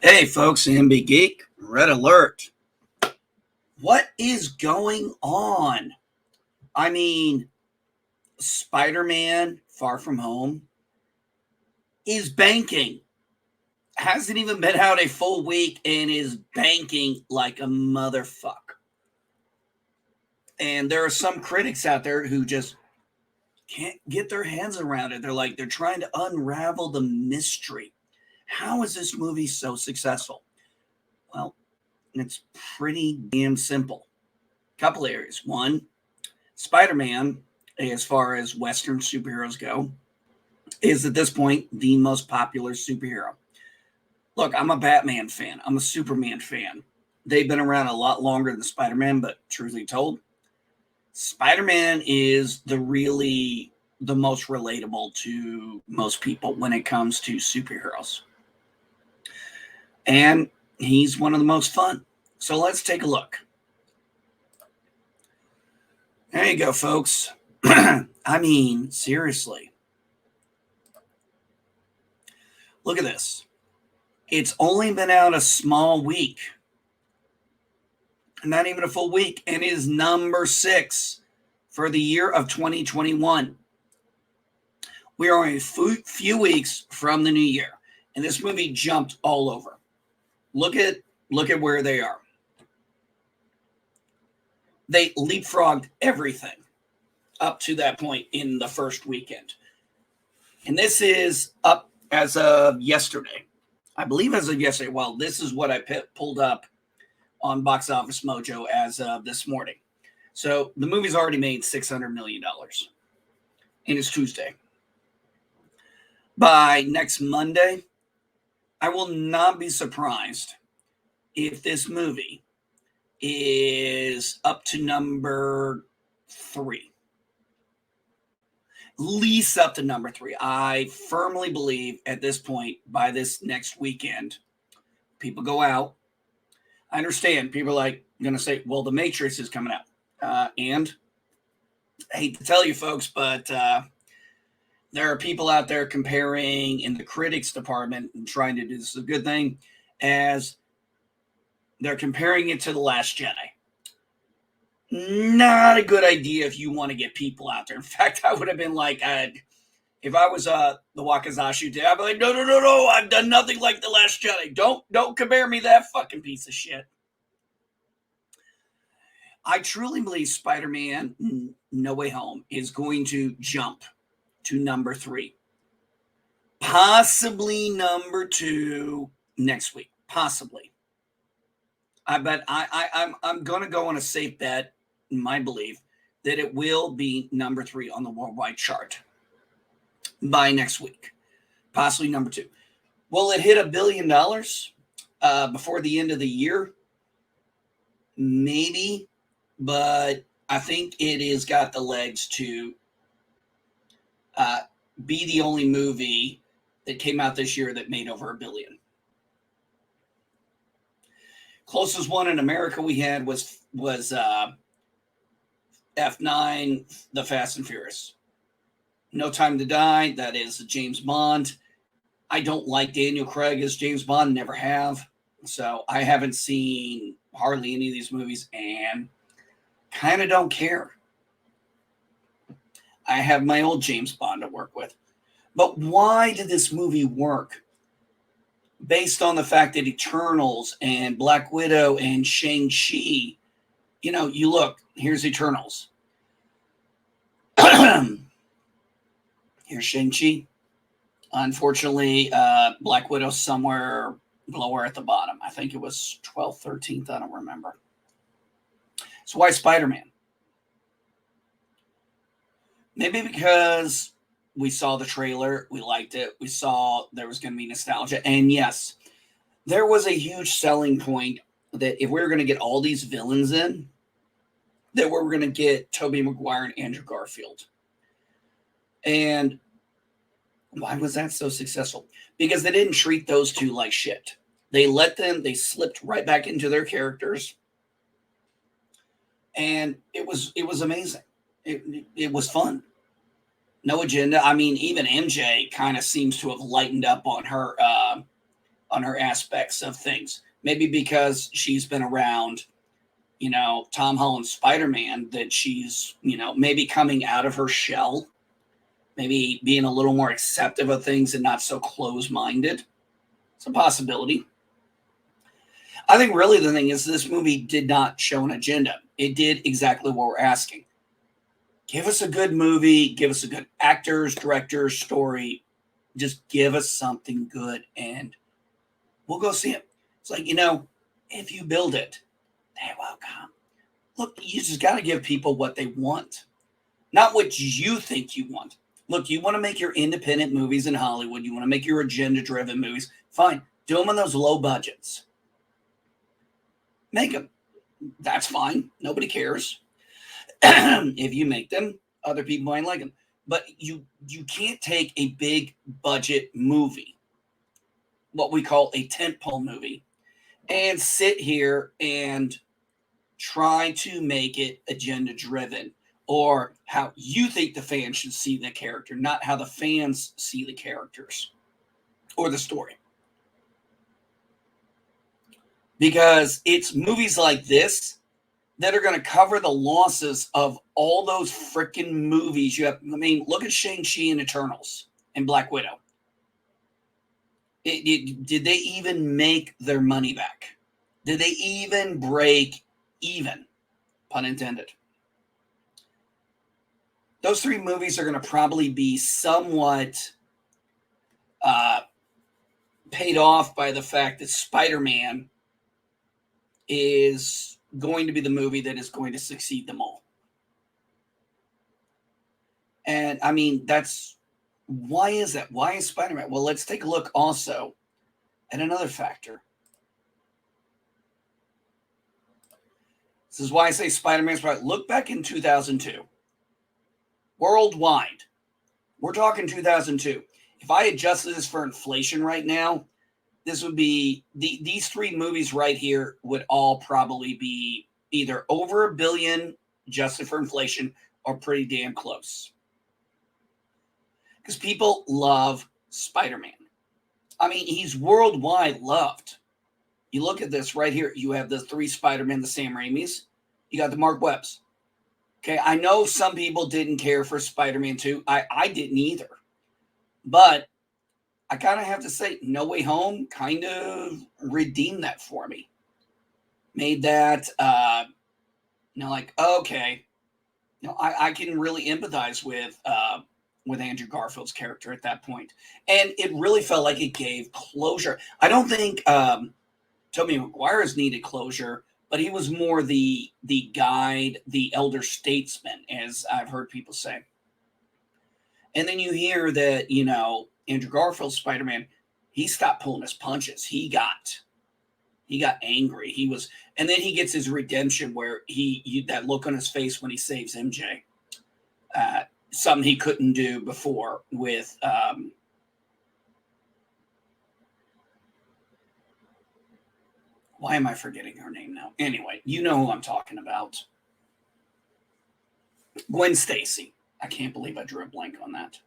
Hey folks, MB Geek, Red Alert. What is going on? I mean, Spider-Man Far From Home is banking. Hasn't even been out a full week and is banking like a motherfucker. And there are some critics out there who just can't get their hands around it. They're trying to unravel the mystery. How is this movie so successful? Well, it's pretty damn simple. Couple areas. One, Spider-Man, as far as Western superheroes go, is at this point the most popular superhero. Look, I'm a Batman fan. I'm a Superman fan. They've been around a lot longer than Spider-Man, but truthfully told, Spider-Man is the most relatable to most people when it comes to superheroes. And he's one of the most fun. So let's take a look. There you go, folks. I mean, seriously. Look at this. It's only been out a small week. Not even a full week. And it is number 6 for the year of 2021. We are only a few weeks from the new year. And this movie jumped all over. Look at where they are. They leapfrogged everything up to that point in the first weekend. And this is up as of yesterday. I believe as of yesterday. Well, this is what I pulled up on Box Office Mojo as of this morning. So the movie's already made $600 million. And it's Tuesday. By next Monday, I will not be surprised if this movie is up to number 3. Least up to number 3. I firmly believe at this point, by this next weekend, people go out. I understand people are going to say, well, The Matrix is coming out. And I hate to tell you folks, but there are people out there comparing in the critics department and trying to do this is a good thing as they're comparing it to The Last Jedi. Not a good idea if you want to get people out there. In fact, I would have been like, if I was the Wakazashi today, I'd be like, no, I've done nothing like The Last Jedi. Don't compare me to that fucking piece of shit. I truly believe Spider-Man No Way Home is going to jump to number 3. Possibly number 2 next week. Possibly. But I'm going to go on a safe bet, in my belief, that it will be number 3 on the worldwide chart by next week. Possibly number 2. Will it hit $1 billion before the end of the year? Maybe, but I think it has got the legs to be the only movie that came out this year that made over $1 billion. Closest one in America we had was F9, The Fast and Furious. No Time to Die, that is James Bond. I don't like Daniel Craig as James Bond, never have. So I haven't seen hardly any of these movies and kind of don't care. I have my old James Bond to work with. But why did this movie work? Based on the fact that Eternals and Black Widow and Shang-Chi, you look, here's Eternals. Here's Shang-Chi. Unfortunately, Black Widow somewhere lower at the bottom. I think it was 12th, 13th. I don't remember. So why Spider-Man? Maybe because we saw the trailer, we liked it, we saw there was going to be nostalgia, and yes, there was a huge selling point that if we were going to get all these villains in, that we were going to get Tobey Maguire and Andrew Garfield. And why was that so successful? Because they didn't treat those two like shit. They slipped right back into their characters, and it was amazing. It was fun. No agenda. I mean, even MJ kind of seems to have lightened up on on her aspects of things. Maybe because she's been around, Tom Holland's Spider-Man, that she's, maybe coming out of her shell, maybe being a little more acceptive of things and not so close-minded. It's a possibility. I think really the thing is this movie did not show an agenda. It did exactly what we're asking. Give us a good movie. Give us a good actors, directors, story. Just give us something good and we'll go see it. It's like, if you build it, they will come. Look, you just got to give people what they want, not what you think you want. Look, you want to make your independent movies in Hollywood. You want to make your agenda-driven movies. Fine. Do them on those low budgets. Make them. That's fine. Nobody cares. If you make them, other people might like them. But you can't take a big budget movie, what we call a tentpole movie, and sit here and try to make it agenda-driven or how you think the fans should see the character, not how the fans see the characters or the story. Because it's movies like this that are going to cover the losses of all those freaking movies you have. I mean, look at Shang-Chi and Eternals and Black Widow. Did they even make their money back? Did they even break even? Pun intended. Those three movies are going to probably be somewhat paid off by the fact that SpiderMan is going to be the movie that is going to succeed them all. And I mean, why is that? Why is Spider-Man? Well, let's take a look also at another factor. This is why I say Spider-Man's right. Look back in 2002. Worldwide. We're talking 2002. If I adjusted this for inflation right now, this would be these three movies right here would all probably be either over $1 billion adjusted for inflation or pretty damn close. Because people love Spider-Man. I mean, he's worldwide loved. You look at this right here. You have the three Spider-Man, the Sam Raimis. You got the Mark Webbs. Okay, I know some people didn't care for Spider-Man 2. I didn't either. But I kind of have to say, No Way Home kind of redeemed that for me. Made that, like, okay. I can really empathize with Andrew Garfield's character at that point. And it really felt like it gave closure. I don't think Tobey Maguire's needed closure, but he was more the guide, the elder statesman, as I've heard people say. And then you hear that, Andrew Garfield's Spider-Man, he stopped pulling his punches. He got angry. And then he gets his redemption where that look on his face when he saves MJ. Something he couldn't do before with why am I forgetting her name now? Anyway, you know who I'm talking about. Gwen Stacy. I can't believe I drew a blank on that.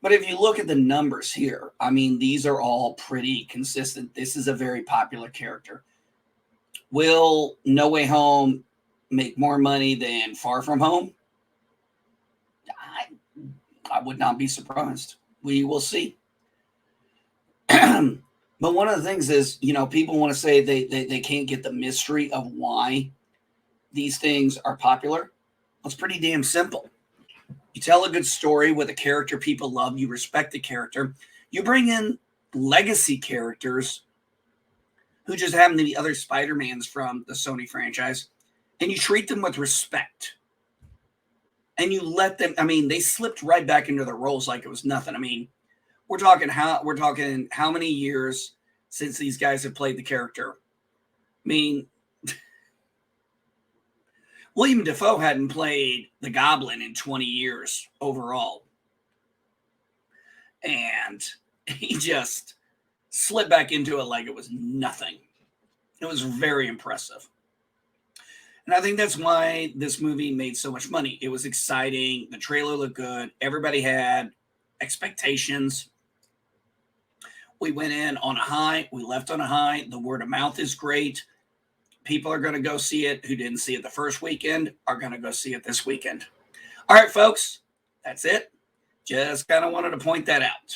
But if you look at the numbers here, I mean, these are all pretty consistent. This is a very popular character. Will No Way Home make more money than Far From Home? I would not be surprised. We will see. But one of the things is, people want to say they can't get the mystery of why these things are popular. Well, it's pretty damn simple. You tell a good story with a character people love. You respect the character. You bring in legacy characters who just happen to be other Spider-Mans from the Sony franchise, and you treat them with respect. And you let them, they slipped right back into their roles like it was nothing. I mean, we're talking how many years since these guys have played the character. I mean, William Dafoe hadn't played the Goblin in 20 years overall. And he just slipped back into it like it was nothing. It was very impressive. And I think that's why this movie made so much money. It was exciting. The trailer looked good. Everybody had expectations. we went in on a high. We left on a high. The word of mouth is great. People are going to go see it who didn't see it the first weekend are going to go see it this weekend. All right, folks, that's it. Just kind of wanted to point that out.